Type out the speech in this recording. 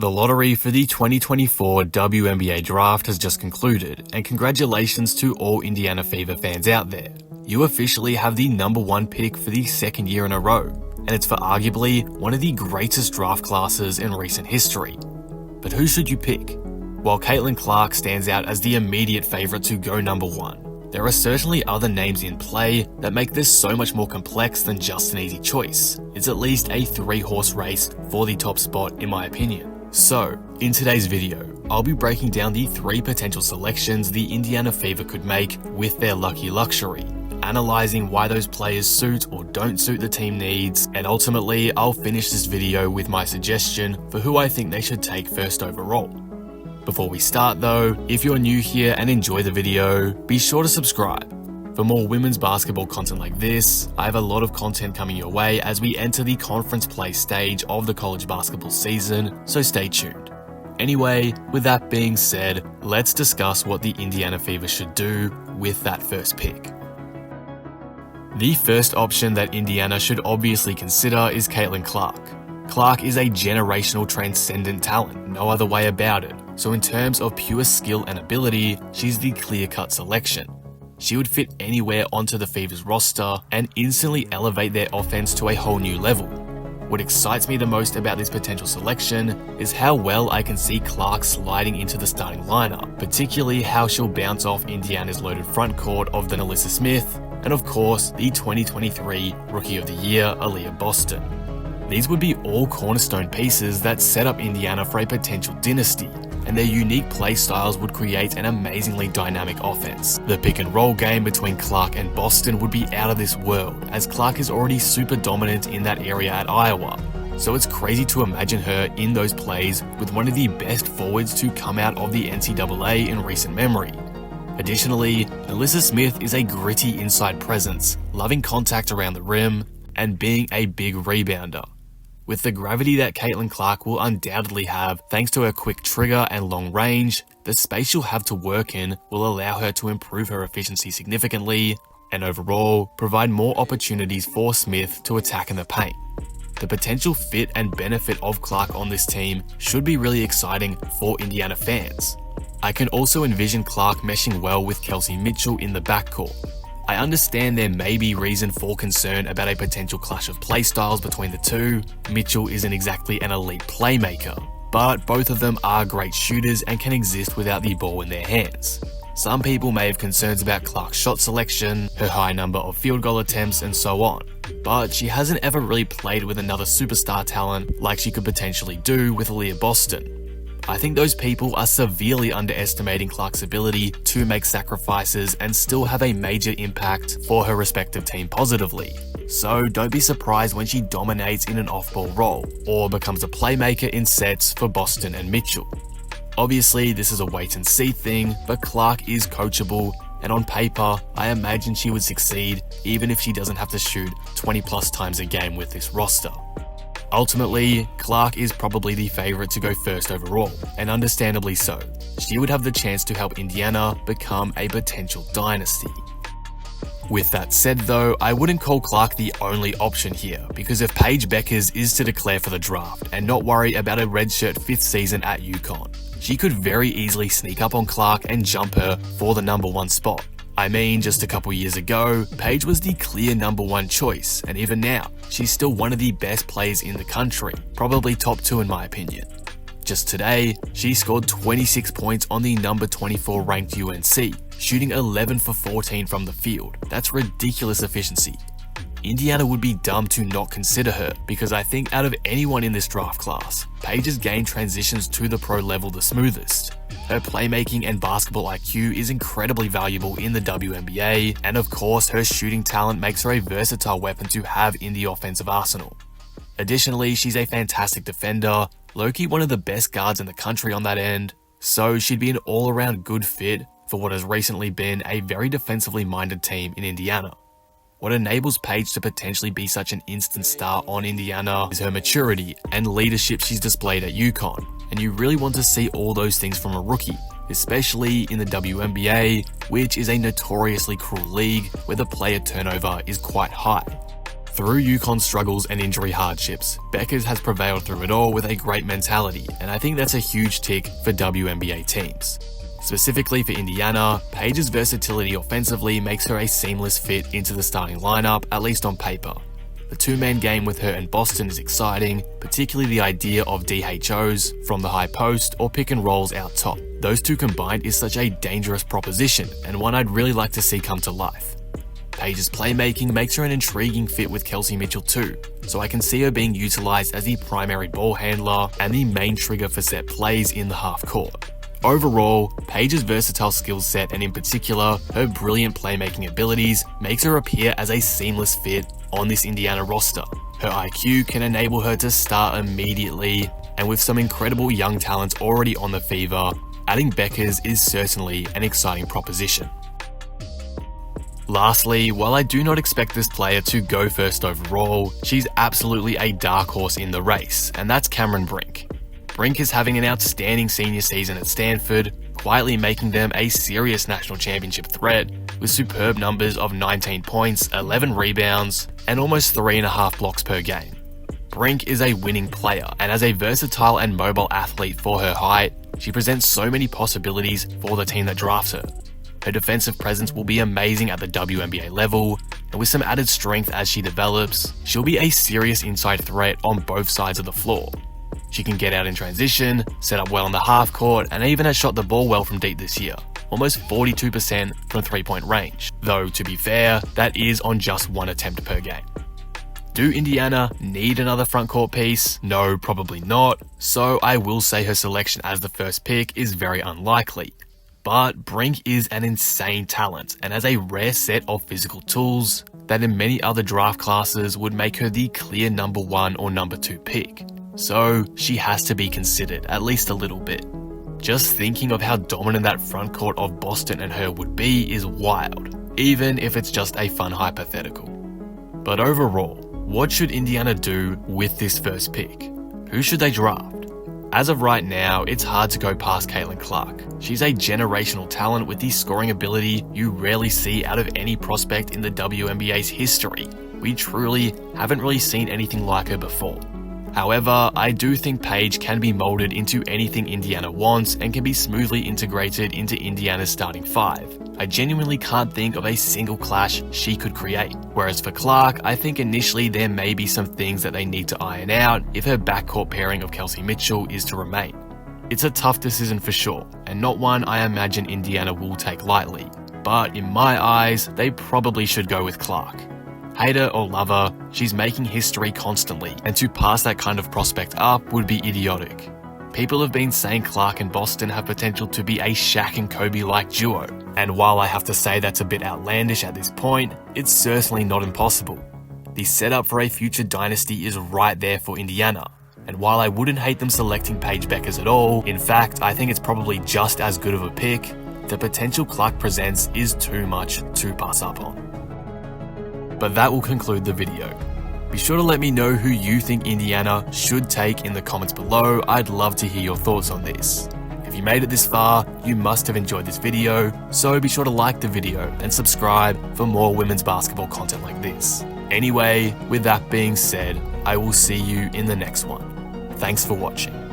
The lottery for the 2024 WNBA Draft has just concluded, and congratulations to all Indiana Fever fans out there. You officially have the #1 pick for the second year in a row, and it's for arguably one of the greatest draft classes in recent history. But who should you pick? While Caitlin Clark stands out as the immediate favourite to go #1, there are certainly other names in play that make this so much more complex than just an easy choice. It's at least a 3-horse race for the top spot in my opinion. So, in today's video, I'll be breaking down the 3 potential selections the Indiana Fever could make with their lucky luxury, analysing why those players suit or don't suit the team needs, and ultimately I'll finish this video with my suggestion for who I think they should take first overall. Before we start though, if you're new here and enjoy the video, be sure to subscribe. For more women's basketball content like this, I have a lot of content coming your way as we enter the conference play stage of the college basketball season, so stay tuned. Anyway, with that being said, let's discuss what the Indiana Fever should do with that first pick. The first option that Indiana should obviously consider is Caitlin Clark. Clark is a generational transcendent talent, no other way about it. So in terms of pure skill and ability, she's the clear-cut selection. She would fit anywhere onto the Fever's roster and instantly elevate their offense to a whole new level. What excites me the most about this potential selection is how well I can see Clark sliding into the starting lineup, particularly how she'll bounce off Indiana's loaded front court of the Alyssa Smith, and of course, the 2023 Rookie of the Year, Aaliyah Boston. These would be all cornerstone pieces that set up Indiana for a potential dynasty, and their unique play styles would create an amazingly dynamic offense. The pick and roll game between Clark and Boston would be out of this world, as Clark is already super dominant in that area at Iowa, so it's crazy to imagine her in those plays with one of the best forwards to come out of the NCAA in recent memory. Additionally, Alyssa Smith is a gritty inside presence, loving contact around the rim, and being a big rebounder. With the gravity that Caitlin Clark will undoubtedly have thanks to her quick trigger and long range, the space she'll have to work in will allow her to improve her efficiency significantly and overall provide more opportunities for Smith to attack in the paint. The potential fit and benefit of Clark on this team should be really exciting for Indiana fans. I can also envision Clark meshing well with Kelsey Mitchell in the backcourt. I understand there may be reason for concern about a potential clash of play styles between the two. Mitchell isn't exactly an elite playmaker, but both of them are great shooters and can exist without the ball in their hands. Some people may have concerns about Clark's shot selection, her high number of field goal attempts, and so on, but she hasn't ever really played with another superstar talent like she could potentially do with Aaliyah Boston. I think those people are severely underestimating Clark's ability to make sacrifices and still have a major impact for her respective team positively. So don't be surprised when she dominates in an off-ball role, or becomes a playmaker in sets for Boston and Mitchell. Obviously, this is a wait-and-see thing, but Clark is coachable, and on paper, I imagine she would succeed even if she doesn't have to shoot 20+ times a game with this roster. Ultimately, Clark is probably the favourite to go first overall, and understandably so. She would have the chance to help Indiana become a potential dynasty. With that said though, I wouldn't call Clark the only option here, because if Paige Bueckers is to declare for the draft and not worry about a redshirt 5th season at UConn, she could very easily sneak up on Clark and jump her for the #1 spot. I mean, just a couple years ago, Paige was the clear #1 choice, and even now, she's still one of the best players in the country, probably top 2 in my opinion. Just today, she scored 26 points on the #24 ranked UNC, shooting 11 for 14 from the field. That's ridiculous efficiency. Indiana would be dumb to not consider her, because I think out of anyone in this draft class, Paige's game transitions to the pro level the smoothest. Her playmaking and basketball IQ is incredibly valuable in the WNBA, and of course her shooting talent makes her a versatile weapon to have in the offensive arsenal. Additionally, she's a fantastic defender, low-key one of the best guards in the country on that end, so she'd be an all-around good fit for what has recently been a very defensively minded team in Indiana. What enables Paige to potentially be such an instant star on Indiana is her maturity and leadership she's displayed at UConn, and you really want to see all those things from a rookie, especially in the WNBA, which is a notoriously cruel league where the player turnover is quite high. Through UConn's struggles and injury hardships, Bueckers has prevailed through it all with a great mentality, and I think that's a huge tick for WNBA teams. Specifically for Indiana, Paige's versatility offensively makes her a seamless fit into the starting lineup, at least on paper. The two-man game with her and Boston is exciting, particularly the idea of DHOs from the high post or pick and rolls out top. Those two combined is such a dangerous proposition, and one I'd really like to see come to life. Paige's playmaking makes her an intriguing fit with Kelsey Mitchell too, so I can see her being utilised as the primary ball handler and the main trigger for set plays in the half court. Overall, Paige's versatile skill set and in particular, her brilliant playmaking abilities makes her appear as a seamless fit on this Indiana roster. Her IQ can enable her to start immediately, and with some incredible young talents already on the fever, adding Bueckers is certainly an exciting proposition. Lastly, while I do not expect this player to go first overall, she's absolutely a dark horse in the race, and that's Cameron Brink. Brink is having an outstanding senior season at Stanford, quietly making them a serious national championship threat, with superb numbers of 19 points, 11 rebounds, and almost 3.5 blocks per game. Brink is a winning player, and as a versatile and mobile athlete for her height, she presents so many possibilities for the team that drafts her. Her defensive presence will be amazing at the WNBA level, and with some added strength as she develops, she'll be a serious inside threat on both sides of the floor. She can get out in transition, set up well on the half court, and even has shot the ball well from deep this year, almost 42% from three-point range. Though, to be fair, that is on just one attempt per game. Do Indiana need another frontcourt piece? No, probably not, so I will say her selection as the first pick is very unlikely. But Brink is an insane talent and has a rare set of physical tools that in many other draft classes would make her the clear number 1 or number 2 pick. So she has to be considered at least a little bit. Just thinking of how dominant that front court of Boston and her would be is wild, even if it's just a fun hypothetical. But overall, what should Indiana do with this first pick? Who should they draft? As of right now, it's hard to go past Caitlin Clark. She's a generational talent with the scoring ability you rarely see out of any prospect in the WNBA's history. We truly haven't really seen anything like her before. However, I do think Paige can be molded into anything Indiana wants and can be smoothly integrated into Indiana's starting 5. I genuinely can't think of a single clash she could create. Whereas for Clark, I think initially there may be some things that they need to iron out if her backcourt pairing of Kelsey Mitchell is to remain. It's a tough decision for sure, and not one I imagine Indiana will take lightly. But in my eyes, they probably should go with Clark. Hate her or love her, she's making history constantly, and to pass that kind of prospect up would be idiotic. People have been saying Clark and Boston have potential to be a Shaq and Kobe-like duo, and while I have to say that's a bit outlandish at this point, it's certainly not impossible. The setup for a future dynasty is right there for Indiana, and while I wouldn't hate them selecting Paige Bueckers at all, in fact I think it's probably just as good of a pick, the potential Clark presents is too much to pass up on. But that will conclude the video. Be sure to let me know who you think Indiana should take in the comments below. I'd love to hear your thoughts on this. If you made it this far, you must have enjoyed this video, so be sure to like the video and subscribe for more women's basketball content like this. Anyway, with that being said, I will see you in the next one. Thanks for watching.